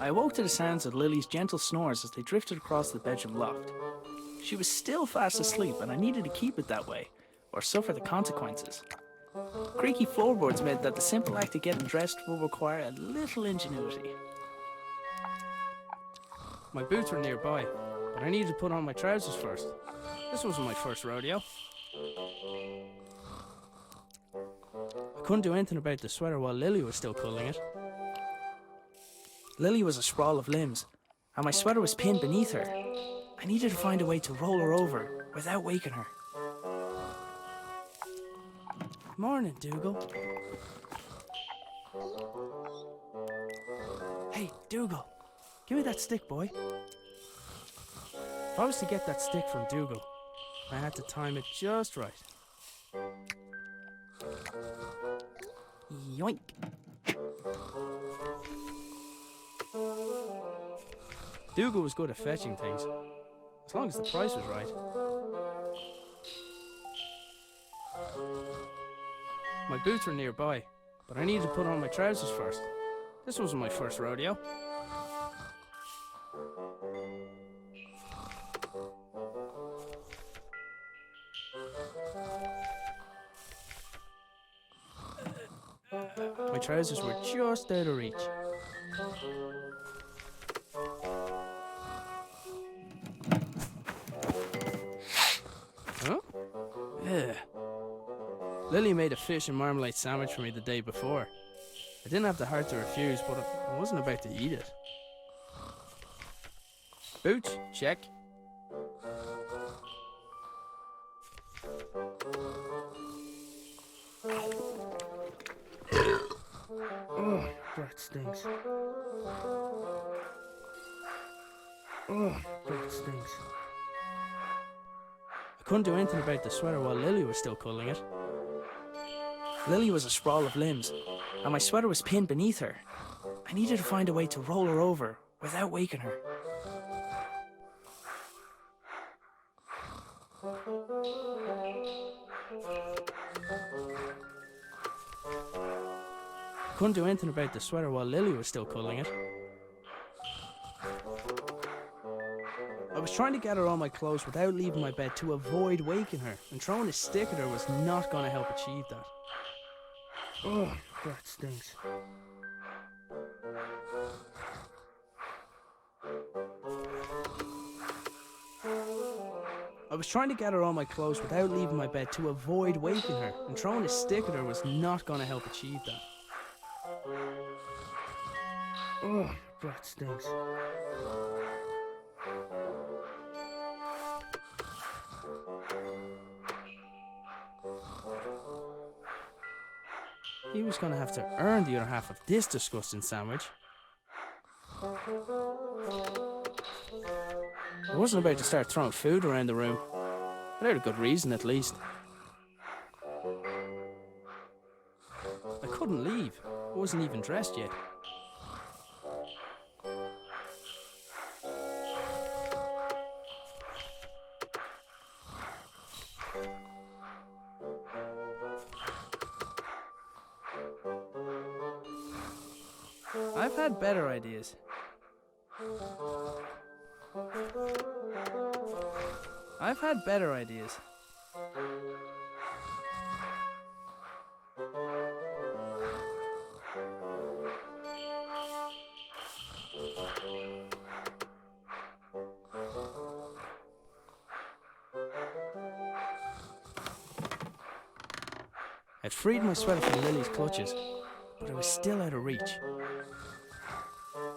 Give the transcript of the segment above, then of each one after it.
I awoke to the sounds of Lily's gentle snores as they drifted across the bedroom loft. She was still fast asleep, and I needed to keep it that way, or suffer the consequences. Creaky floorboards meant that the simple act of getting dressed would require a little ingenuity. My boots were nearby, but I needed to put on my trousers first. This wasn't my first rodeo. I couldn't do anything about the sweater while Lily was still pulling it. Lily was a sprawl of limbs, and my sweater was pinned beneath her. I needed to find a way to roll her over without waking her. Morning, Dougal. Hey, Dougal, Give me that stick, boy. If I was to get that stick from Dougal, I had to time it just right. yoink. Dougal was good at fetching things, as long as the price was right. My boots were nearby, but I needed to put on my trousers first. This wasn't my first rodeo. My trousers were just out of reach. Huh? Yeah. Lily made a fish and marmalade sandwich for me the day before. I didn't have the heart to refuse, but I wasn't about to eat it. Boots, check. Oh, that stinks. Oh, that stinks. I couldn't do anything about the sweater while Lily was still pulling it. Lily was a sprawl of limbs, and my sweater was pinned beneath her. I needed to find a way to roll her over without waking her. Couldn't do anything about the sweater while Lily was still pulling it. I was trying to get her on my clothes without leaving my bed to avoid waking her, and throwing a stick at her was not going to help achieve that. Oh, that stinks. I was trying to get her on my clothes without leaving my bed to avoid waking her, and throwing a stick at her was not going to help achieve that. Oh, that stinks. He was going to have to earn the other half of this disgusting sandwich. I wasn't about to start throwing food around the room, without a good reason at least. I couldn't leave. I wasn't even dressed yet. I've had better ideas. I've had better ideas. I'd freed my sweater from Lily's clutches, but I was still out of reach.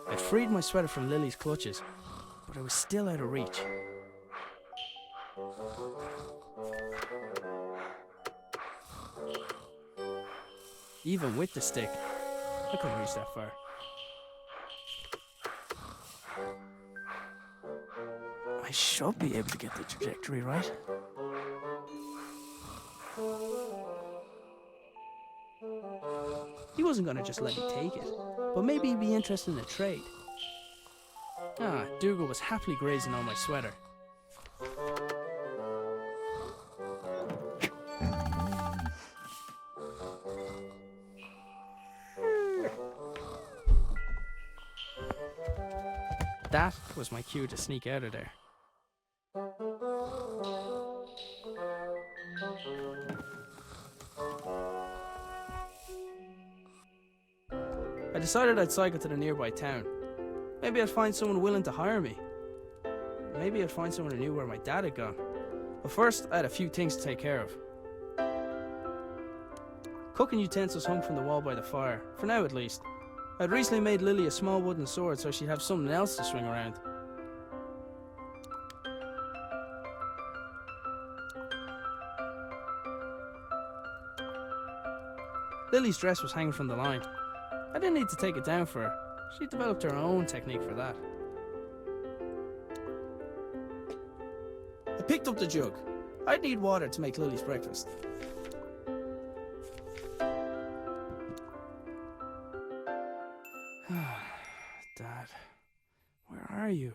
I'd freed my sweater from Lily's clutches, but I was still out of reach. Even with the stick, I couldn't reach that far. I should be able to get the trajectory right. He wasn't going to just let me take it, but maybe he'd be interested in a trade. Dougal was happily grazing on my sweater. That was my cue to sneak out of there. I decided I'd cycle to the nearby town. Maybe I'd find someone willing to hire me. Maybe I'd find someone who knew where my dad had gone. But first, I had a few things to take care of. Cooking utensils hung from the wall by the fire, for now at least. I'd recently made Lily a small wooden sword so she'd have something else to swing around. Lily's dress was hanging from the line. I didn't need to take it down for her. She developed her own technique for that. I picked up the jug. I'd need water to make Lily's breakfast. Dad, where are you?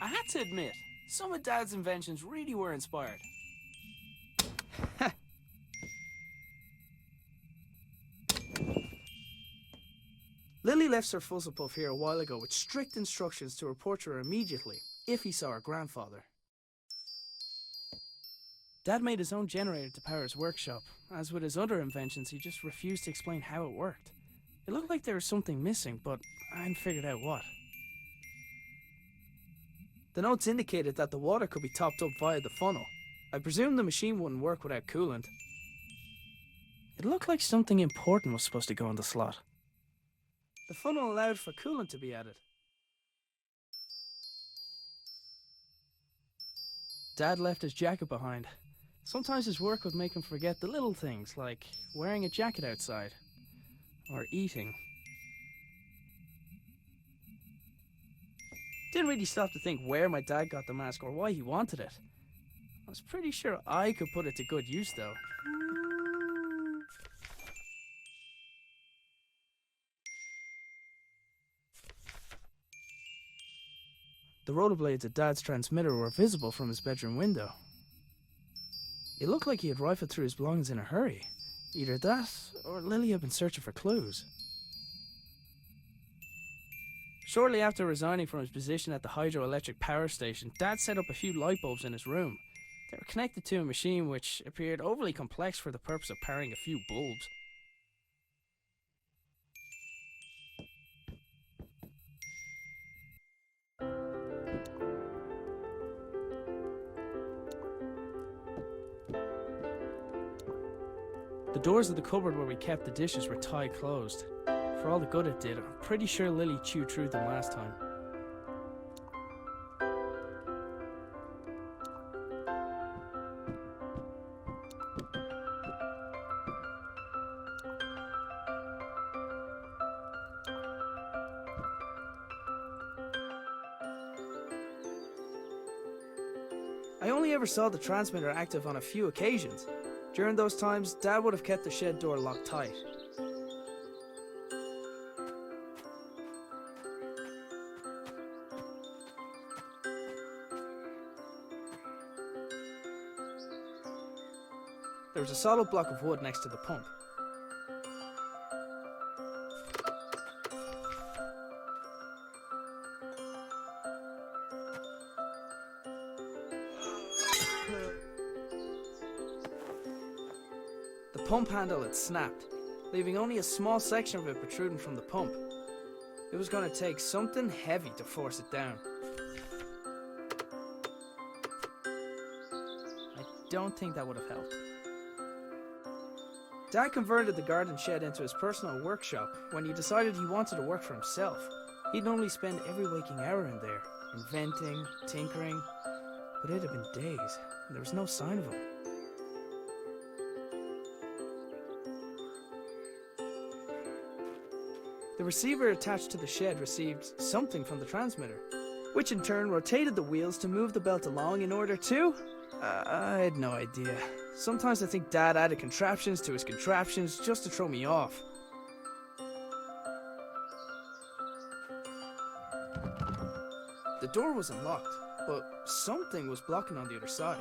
I had to admit, some of Dad's inventions really were inspired. Lily left Sir Fuzzlepuff here a while ago with strict instructions to report to her immediately if he saw her grandfather. Dad made his own generator to power his workshop. As with his other inventions, he just refused to explain how it worked. It looked like there was something missing, but I hadn't figured out what. The notes indicated that the water could be topped up via the funnel. I presumed the machine wouldn't work without coolant. It looked like something important was supposed to go in the slot. The funnel allowed for coolant to be added. Dad left his jacket behind. Sometimes his work would make him forget the little things, like wearing a jacket outside, or eating. Didn't really stop to think where my dad got the mask or why he wanted it. I was pretty sure I could put it to good use though. The rotor blades of Dad's transmitter were visible from his bedroom window. It looked like he had rifled through his belongings in a hurry. Either that, or Lily had been searching for clues. Shortly after resigning from his position at the hydroelectric power station, Dad set up a few light bulbs in his room. They were connected to a machine which appeared overly complex for the purpose of powering a few bulbs. The doors of the cupboard where we kept the dishes were tied closed. For all the good it did, I'm pretty sure Lily chewed through them last time. I only ever saw the transmitter active on a few occasions. During those times, Dad would have kept the shed door locked tight. There was a solid block of wood next to the pump. The pump handle had snapped, leaving only a small section of it protruding from the pump. It was going to take something heavy to force it down. I don't think that would have helped. Dad converted the garden shed into his personal workshop when he decided he wanted to work for himself. He'd normally spend every waking hour in there, inventing, tinkering, but it had been days, and there was no sign of him. The receiver attached to the shed received something from the transmitter, which in turn rotated the wheels to move the belt along in order to... I had no idea. Sometimes I think Dad added contraptions to his contraptions just to throw me off. The door was unlocked, but something was blocking on the other side.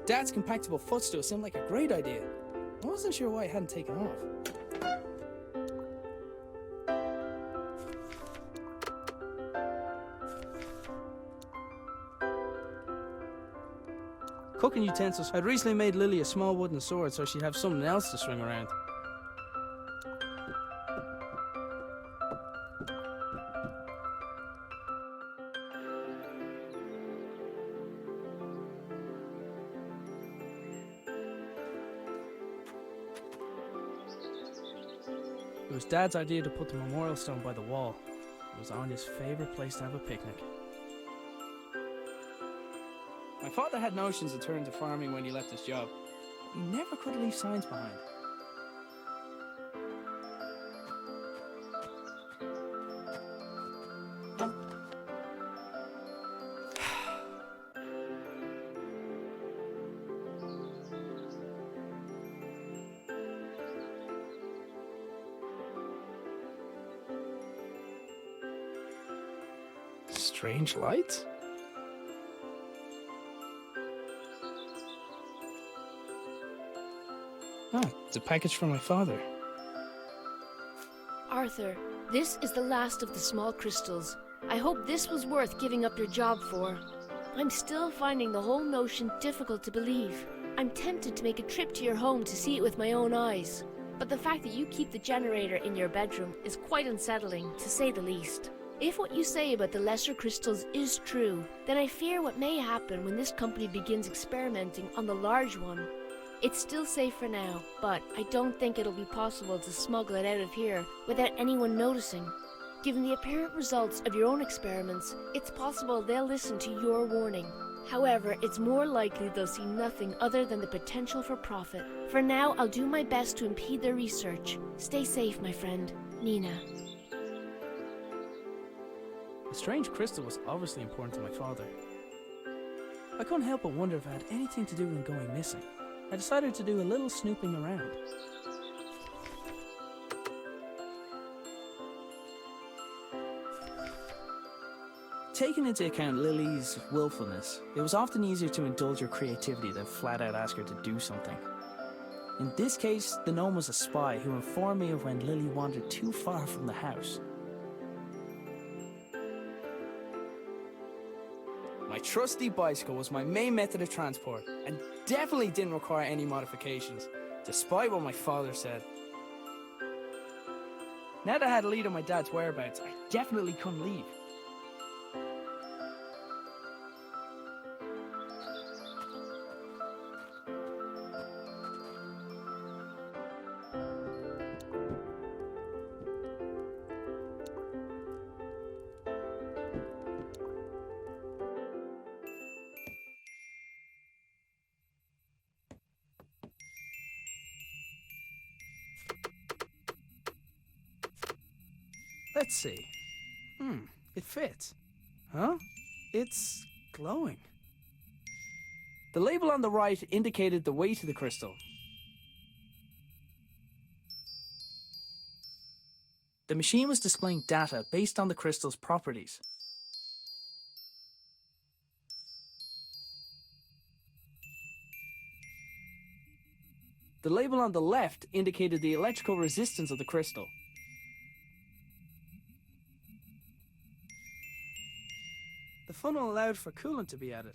Dad's compactable footstool seemed like a great idea. I wasn't sure why it hadn't taken off. Cooking utensils. I'd recently made Lily a small wooden sword so she'd have something else to swing around. It was Dad's idea to put the memorial stone by the wall. It was Anya's favourite place to have a picnic. My father had notions of turning to farming when he left his job. He never could leave signs behind. Strange lights? Ah, it's a package from my father. Arthur, this is the last of the small crystals. I hope this was worth giving up your job for. I'm still finding the whole notion difficult to believe. I'm tempted to make a trip to your home to see it with my own eyes. But the fact that you keep the generator in your bedroom is quite unsettling, to say the least. If what you say about the lesser crystals is true, then I fear what may happen when this company begins experimenting on the large one. It's still safe for now, but I don't think it'll be possible to smuggle it out of here without anyone noticing. Given the apparent results of your own experiments, it's possible they'll listen to your warning. However, it's more likely they'll see nothing other than the potential for profit. For now, I'll do my best to impede their research. Stay safe, my friend. Nina. The strange crystal was obviously important to my father. I couldn't help but wonder if it had anything to do with him going missing. I decided to do a little snooping around. Taking into account Lily's willfulness, it was often easier to indulge her creativity than flat out ask her to do something. In this case, the gnome was a spy who informed me of when Lily wandered too far from the house. My trusty bicycle was my main method of transport, and definitely didn't require any modifications, despite what my father said. Now that I had a lead on my dad's whereabouts, I definitely couldn't leave. Let's see. It fits. Huh? It's glowing. The label on the right indicated the weight of the crystal. The machine was displaying data based on the crystal's properties. The label on the left indicated the electrical resistance of the crystal. The funnel allowed for coolant to be added.